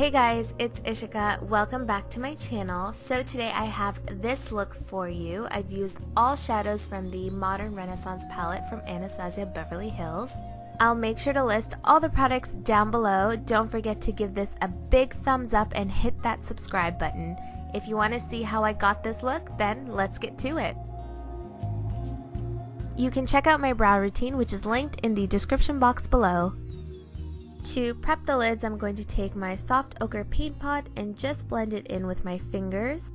Hey guys, it's Ishikah. Welcome back to my channel. So today I have this look for you. I've used all shadows from the Modern Renaissance palette from Anastasia Beverly Hills. I'll make sure to list all the products down below. Don't forget to give this a big thumbs up and hit that subscribe button. If you want to see how I got this look, then let's get to it. You can check out my brow routine, which is linked in the description box below. To prep the lids, I'm going to take my soft ochre paint pot and just blend it in with my fingers.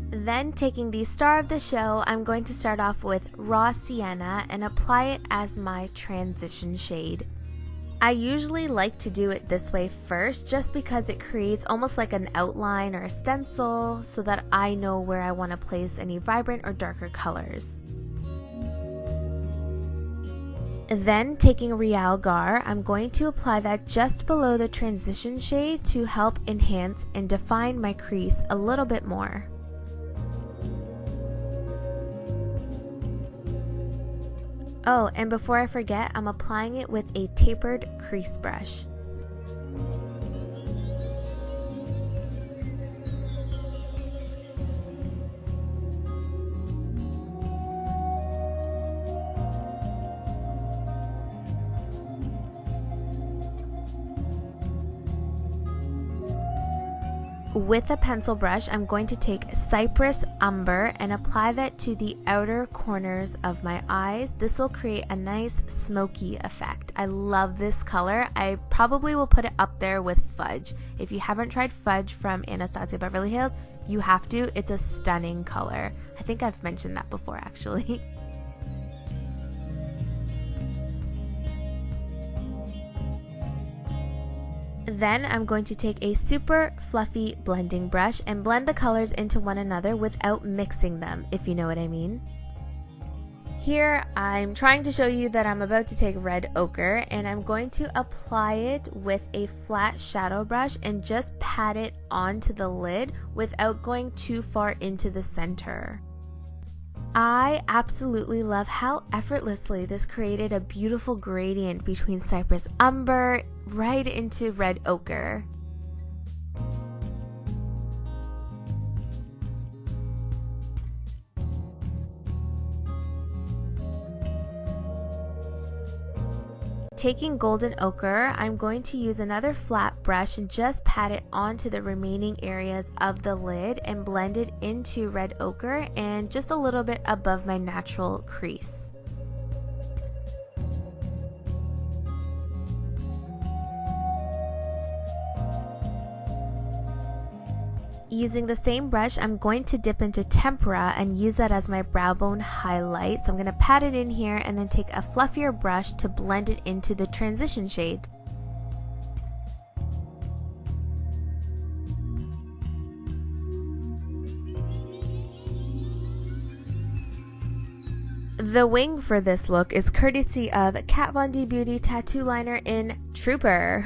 Then, taking the star of the show, I'm going to start off with raw sienna and apply it as my transition shade. I usually like to do it this way first just because it creates almost like an outline or a stencil so that I know where I want to place any vibrant or darker colors. Then, taking Real Gar, I'm going to apply that just below the transition shade to help enhance and define my crease a little bit more. Oh, and before I forget, I'm applying it with a tapered crease brush. With a pencil brush, I'm going to take Cypress Umber and apply that to the outer corners of my eyes. This will create a nice smoky effect. I love this color. I probably will put it up there with Fudge. If you haven't tried Fudge from Anastasia Beverly Hills, you have to. It's a stunning color. I think I've mentioned that before actually. Then I'm going to take a super fluffy blending brush and blend the colors into one another without mixing them, if you know what I mean. Here I'm trying to show you that I'm about to take red ochre and I'm going to apply it with a flat shadow brush and just pat it onto the lid without going too far into the center. I absolutely love how effortlessly this created a beautiful gradient between Cypress Umber right into red ochre. Taking golden ochre, I'm going to use another flat brush and just pat it onto the remaining areas of the lid and blend it into red ochre and just a little bit above my natural crease. Using the same brush, I'm going to dip into tempera and use that as my brow bone highlight. So I'm going to pat it in here and then take a fluffier brush to blend it into the transition shade. The wing for this look is courtesy of Kat Von D Beauty Tattoo Liner in Trooper.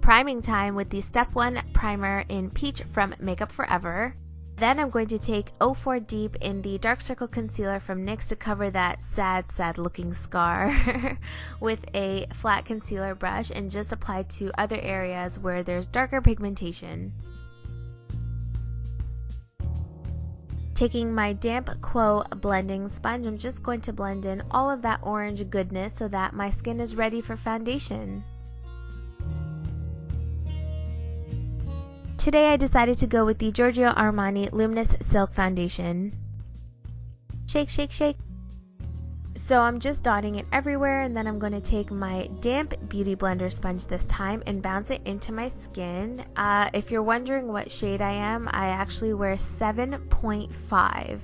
Priming time with the Step 1 primer in Peach from Makeup Forever. Then I'm going to take 04 Deep in the Dark Circle Concealer from NYX to cover that sad looking scar with a flat concealer brush and just apply to other areas where there's darker pigmentation. Taking my damp Quo blending sponge, I'm just going to blend in all of that orange goodness so that my skin is ready for foundation. Today I decided to go with the Giorgio Armani Luminous Silk Foundation. Shake, shake, shake. So I'm just dotting it everywhere and then I'm going to take my damp beauty blender sponge this time and bounce it into my skin. If you're wondering what shade I am, I actually wear 7.5.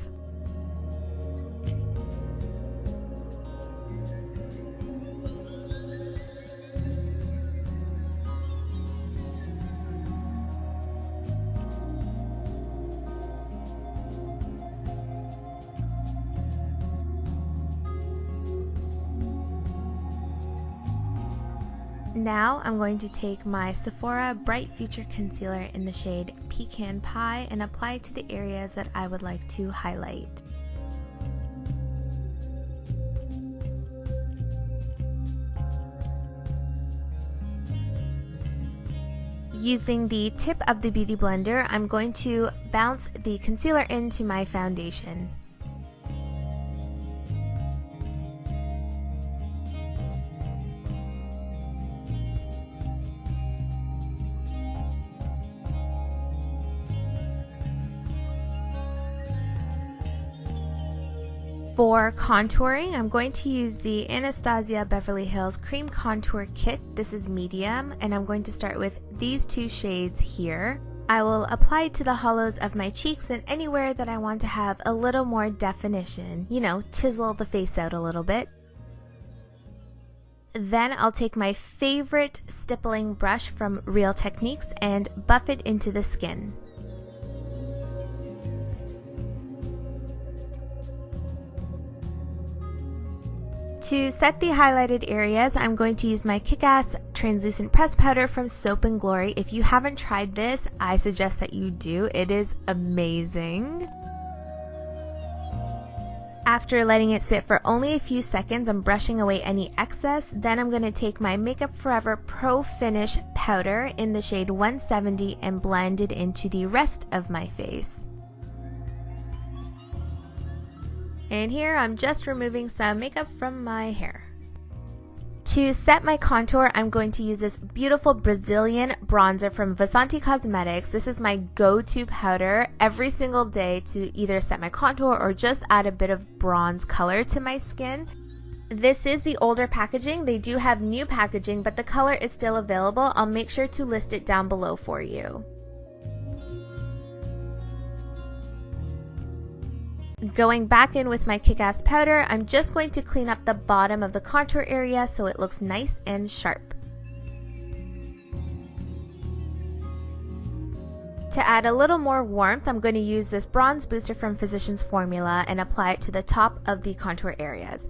Now I'm going to take my Sephora Bright Future Concealer in the shade Pecan Pie and apply it to the areas that I would like to highlight. Using the tip of the Beauty Blender, I'm going to bounce the concealer into my foundation. For contouring, I'm going to use the Anastasia Beverly Hills Cream Contour Kit. This is medium, and I'm going to start with these two shades here. I will apply it to the hollows of my cheeks and anywhere that I want to have a little more definition. You know, chisel the face out a little bit. Then I'll take my favorite stippling brush from Real Techniques and buff it into the skin. To set the highlighted areas, I'm going to use my Kick-Ass Translucent Press Powder from Soap & Glory. If you haven't tried this, I suggest that you do. It is amazing. After letting it sit for only a few seconds, I'm brushing away any excess. Then I'm going to take my Makeup Forever Pro Finish powder in the shade 170 and blend it into the rest of my face. And here I'm just removing some makeup from my hair. To set my contour, I'm going to use this beautiful Brazilian bronzer from Vasanti Cosmetics. This is my go-to powder every single day to either set my contour or just add a bit of bronze color to my skin. This is the older packaging. They do have new packaging, but the color is still available. I'll make sure to list it down below for you. Going back in with my Kick-Ass powder, I'm just going to clean up the bottom of the contour area so it looks nice and sharp. To add a little more warmth, I'm going to use this bronze booster from Physicians Formula and apply it to the top of the contour areas.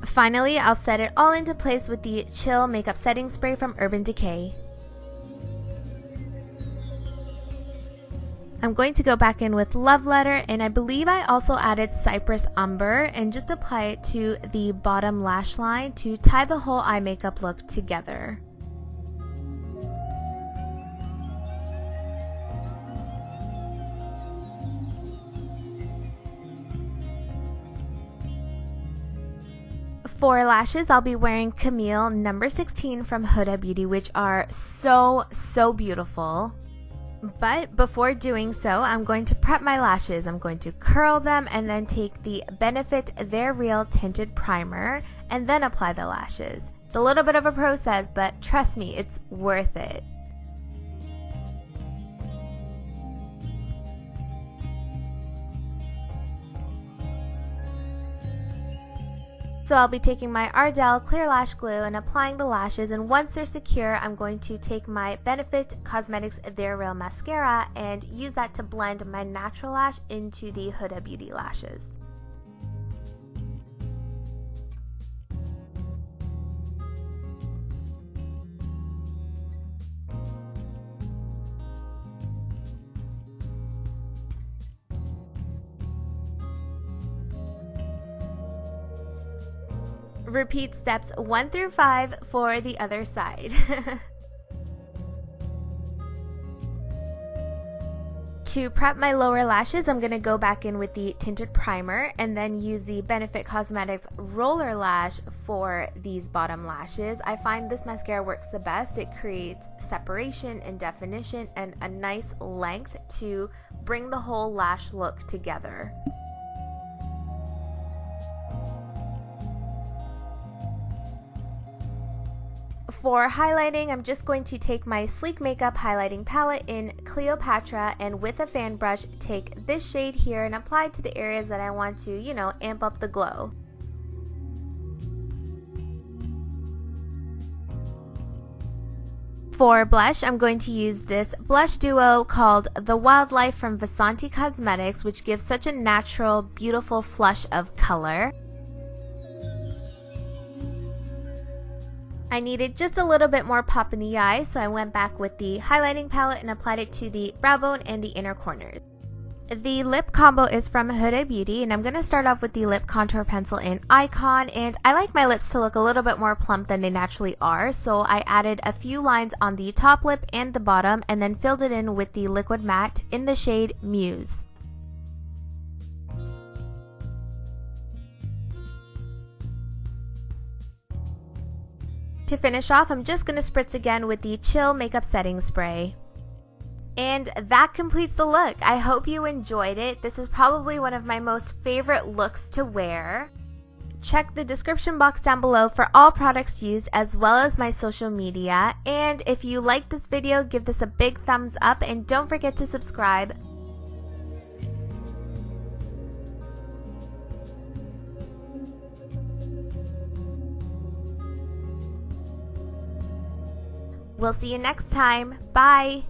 Finally, I'll set it all into place with the Chill Makeup Setting Spray from Urban Decay. I'm going to go back in with Love Letter, and I believe I also added Cypress Umber, and just apply it to the bottom lash line to tie the whole eye makeup look together. For lashes, I'll be wearing Camille number 16 from Huda Beauty, which are so beautiful. But before doing so, I'm going to prep my lashes. I'm going to curl them and then take the Benefit They're Real Tinted Primer and then apply the lashes. It's a little bit of a process, but trust me, it's worth it. So I'll be taking my Ardell Clear Lash Glue and applying the lashes, and once they're secure, I'm going to take my Benefit Cosmetics They're Real Mascara and use that to blend my natural lash into the Huda Beauty lashes. Repeat steps 1 through 5 for the other side. To prep my lower lashes, I'm going to go back in with the tinted primer and then use the Benefit Cosmetics Roller Lash for these bottom lashes. I find this mascara works the best. It creates separation and definition and a nice length to bring the whole lash look together. For highlighting, I'm just going to take my Sleek Makeup highlighting palette in Cleopatra and with a fan brush take this shade here and apply it to the areas that I want to, you know, amp up the glow. For blush, I'm going to use this blush duo called The Wildlife from Vasanti Cosmetics, which gives such a natural, beautiful flush of color. I needed just a little bit more pop in the eye, so I went back with the highlighting palette and applied it to the brow bone and the inner corners. The lip combo is from Huda Beauty, and I'm going to start off with the lip contour pencil in Icon, and I like my lips to look a little bit more plump than they naturally are, so I added a few lines on the top lip and the bottom, and then filled it in with the liquid matte in the shade Muse. To finish off, I'm just going to spritz again with the Chill Makeup Setting Spray. And that completes the look. I hope you enjoyed it. This is probably one of my most favorite looks to wear. Check the description box down below for all products used as well as my social media. And if you like this video, give this a big thumbs up and don't forget to subscribe. We'll see you next time. Bye!